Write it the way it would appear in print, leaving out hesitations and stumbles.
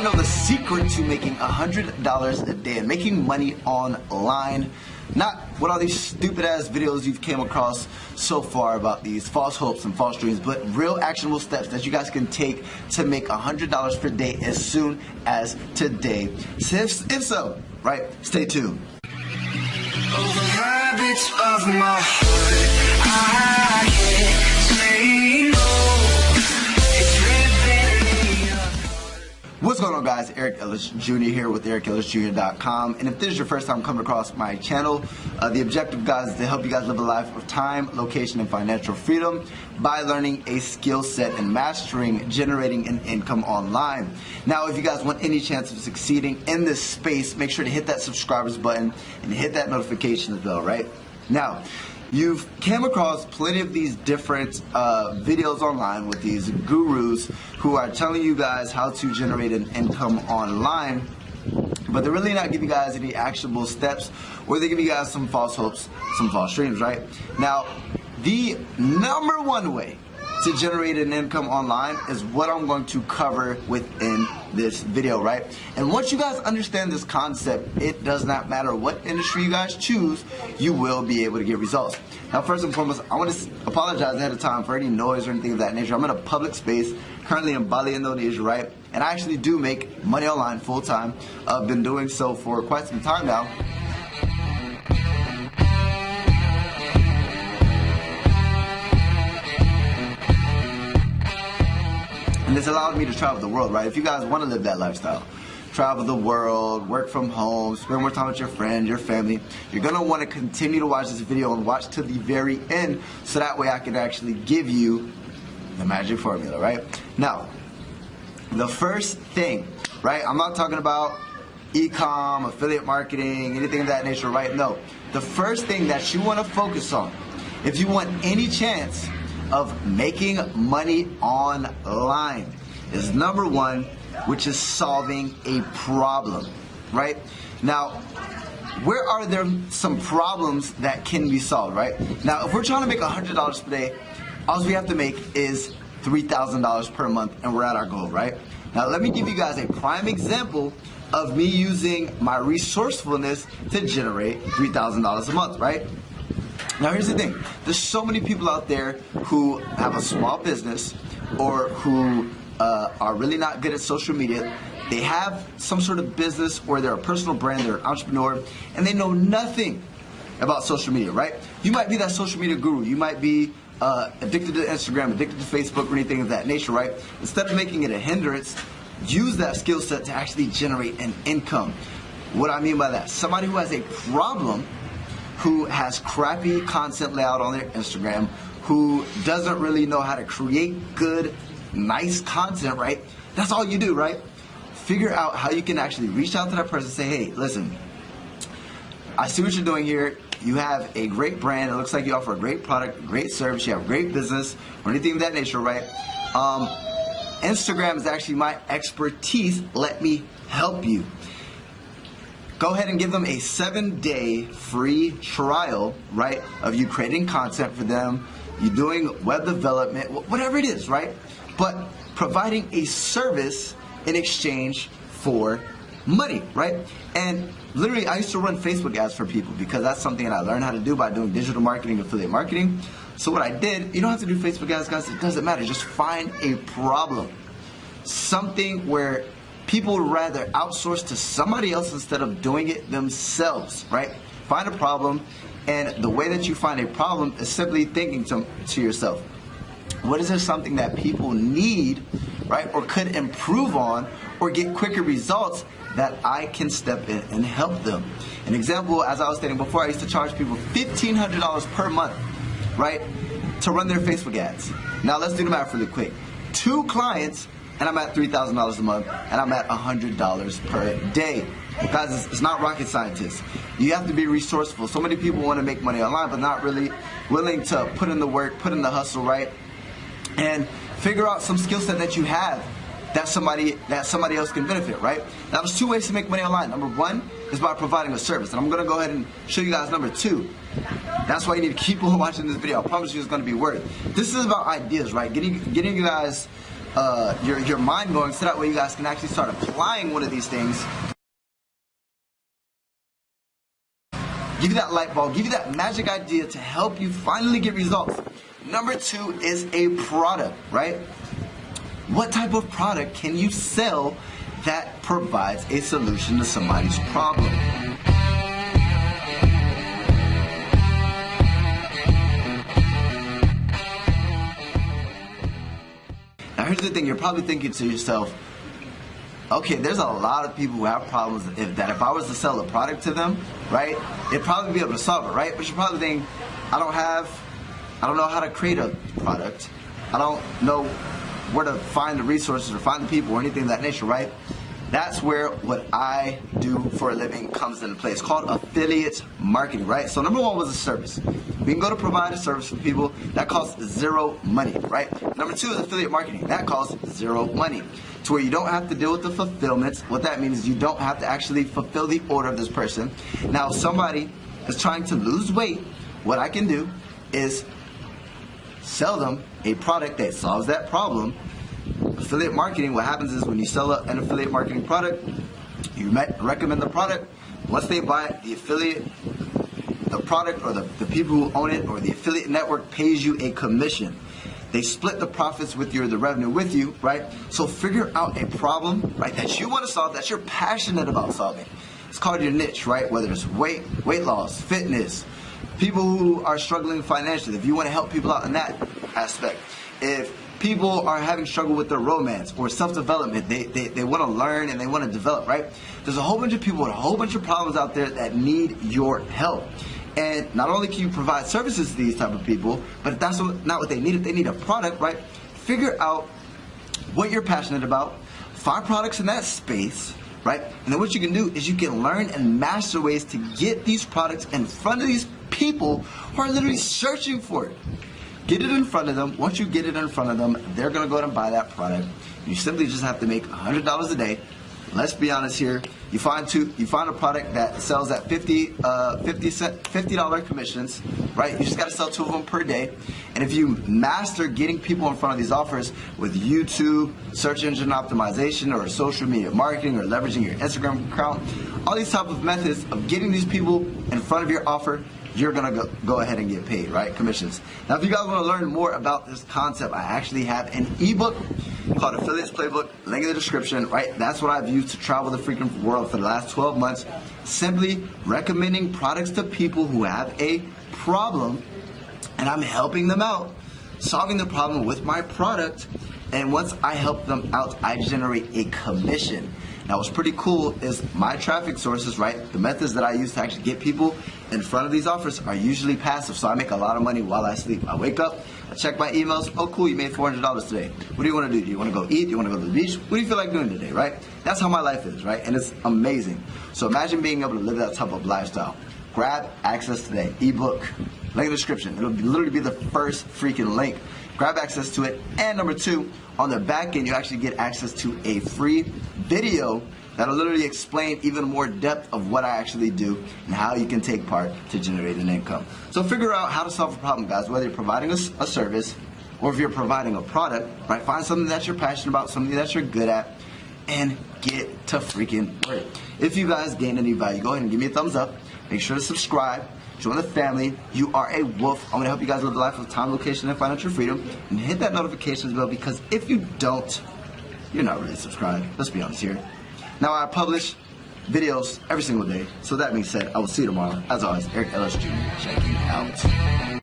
want to know the secret to making $100 a day and making money online? Not what all these stupid ass videos you've came across so far about these false hopes and false dreams, but real actionable steps that you guys can take to make $100 per day as soon as today. So if so, right, stay tuned. Over habits of my heart, I can't say no. It's ripping me apart. What's going on, guys? Eric Ellis Jr. here with EricEllisJr.com. And if this is your first time coming across my channel, the objective, guys, is to help you guys live a life of time, location, and financial freedom by learning a skill set and mastering generating an income online. Now, if you guys want any chance of succeeding in this space, make sure to hit that subscribers button and hit that notification bell, right? Now, you've came across plenty of these different videos online with these gurus who are telling you guys how to generate an income online, but they're really not giving you guys any actionable steps, or they give you guys some false hopes, some false dreams, right? Now, the number one way to generate an income online is what I'm going to cover within this video, right? And once you guys understand this concept, it does not matter what industry you guys choose, you will be able to get results. Now, first and foremost, I want to apologize ahead of time for any noise or anything of that nature. I'm in a public space, currently in Bali, Indonesia, right? And I actually do make money online full time. I've been doing so for quite some time now. And it's allowed me to travel the world, right? If you guys want to live that lifestyle, travel the world, work from home, spend more time with your friends, your family, you're going to want to continue to watch this video and watch to the very end, so that way I can actually give you the magic formula, right? Now, the first thing, right? I'm not talking about e-com, affiliate marketing, anything of that nature, right? No. The first thing that you want to focus on, if you want any chance of making money online, is number one, which is solving a problem, right? Now, where are there some problems that can be solved, right? Now, if we're trying to make $100 per day, all we have to make is $3,000 per month, and we're at our goal, right? Now, let me give you guys a prime example of me using my resourcefulness to generate $3,000 a month, right? Now, here's the thing. There's so many people out there who have a small business or who are really not good at social media. They have some sort of business, or they're a personal brand, they're an entrepreneur, and they know nothing about social media, right? You might be that social media guru. You might be addicted to Instagram, addicted to Facebook, or anything of that nature, right? Instead of making it a hindrance, use that skill set to actually generate an income. What I mean by that, somebody who has a problem, who has crappy content layout on their Instagram, who doesn't really know how to create good, nice content, right? That's all you do, right? Figure out how you can actually reach out to that person and say, hey, listen, I see what you're doing here. You have a great brand. It looks like you offer a great product, great service. You have a great business, or anything of that nature, right? Instagram is actually my expertise. Let me help you. Go ahead and give them a 7-day free trial, right, of you creating content for them, you doing web development, whatever it is, right? But providing a service in exchange for money, right? And literally, I used to run Facebook ads for people because that's something that I learned how to do by doing digital marketing, affiliate marketing. So what I did, you don't have to do Facebook ads, guys. It doesn't matter. Just find a problem, something where people would rather outsource to somebody else instead of doing it themselves, right? Find a problem, and the way that you find a problem is simply thinking to yourself, what is there something that people need, right, or could improve on or get quicker results that I can step in and help them? An example, as I was stating before, I used to charge people $1,500 per month, right, to run their Facebook ads. Now let's do the math really quick. 2 clients, and I'm at $3,000 a month, and I'm at $100 per day. Guys, it's not rocket scientists. You have to be resourceful. So many people want to make money online, but not really willing to put in the work, put in the hustle, right? And figure out some skill set that you have that somebody else can benefit, right? Now, there's 2 ways to make money online. Number 1 is by providing a service, and I'm going to go ahead and show you guys number 2. That's why you need to keep on watching this video. I promise you it's going to be worth it. This is about ideas, right? Getting you guys your mind going, so that way you guys can actually start applying one of these things. Give you that light bulb, give you that magic idea to help you finally get results. Number 2 is a product, right? What type of product can you sell that provides a solution to somebody's problem? Now here's the thing, you're probably thinking to yourself, okay, there's a lot of people who have problems if I was to sell a product to them, right, they'd probably be able to solve it, right? But you're probably thinking, I don't know how to create a product. I don't know where to find the resources or find the people or anything of that nature, right? That's where what I do for a living comes into play. It's called affiliate marketing, right? So number 1 was a service. We can go to provide a service for people. That costs 0 money, right? Number 2 is affiliate marketing. That costs 0 money. To where you don't have to deal with the fulfillment. What that means is you don't have to actually fulfill the order of this person. Now, if somebody is trying to lose weight, what I can do is sell them a product that solves that problem. Affiliate marketing, what happens is when you sell an affiliate marketing product, you recommend the product. Once they buy it, the product or the people who own it or the affiliate network pays you a commission. They split the profits with you or the revenue with you, right? So figure out a problem, right, that you want to solve, that you're passionate about solving. It's called your niche, right? Whether it's weight loss, fitness, people who are struggling financially, if you want to help people out in that aspect. If people are having struggle with their romance or self-development, they want to learn and they want to develop, right? There's a whole bunch of people with a whole bunch of problems out there that need your help. And not only can you provide services to these type of people, but if that's not what they need, if they need a product, right? Figure out what you're passionate about, find products in that space, right? And then what you can do is you can learn and master ways to get these products in front of these people who are literally searching for it. Get it in front of them. Once you get it in front of them, they're going to go ahead and buy that product. You simply just have to make $100 a day. Let's be honest here. You find a product that sells at $50 commissions, right? You just got to sell 2 of them per day. And if you master getting people in front of these offers with YouTube, search engine optimization, or social media marketing, or leveraging your Instagram account, all these type of methods of getting these people in front of your offer, you're going to go ahead and get paid, right? Commissions. Now, if you guys want to learn more about this concept, I actually have an ebook called Affiliates Playbook, link in the description, right? That's what I've used to travel the freaking world for the last 12 months, simply recommending products to people who have a problem, and I'm helping them out, solving the problem with my product, and once I help them out, I generate a commission. Now, what's pretty cool is my traffic sources, right? The methods that I use to actually get people in front of these offers are usually passive, so I make a lot of money while I sleep. I wake up, I check my emails. Oh, cool, you made $400 today. What do you want to do? Do you want to go eat? Do you want to go to the beach? What do you feel like doing today, right? That's how my life is, right? And it's amazing. So imagine being able to live that type of lifestyle. Grab access today, ebook, link in the description. It'll literally be the first freaking link. Grab access to it. And number 2, on the back end, you actually get access to a free video that'll literally explain even more depth of what I actually do and how you can take part to generate an income. So figure out how to solve a problem, guys, whether you're providing a service or if you're providing a product, right? Find something that you're passionate about, something that you're good at, and get to freaking work. If you guys gained any value, go ahead and give me a thumbs up. Make sure to subscribe. Join the family. You are a wolf. I'm going to help you guys live the life of time, location, and financial freedom. And hit that notifications bell, because if you don't, you're not really subscribed. Let's be honest here. Now, I publish videos every single day. So that being said, I will see you tomorrow. As always, Eric Ellis Jr. checking out.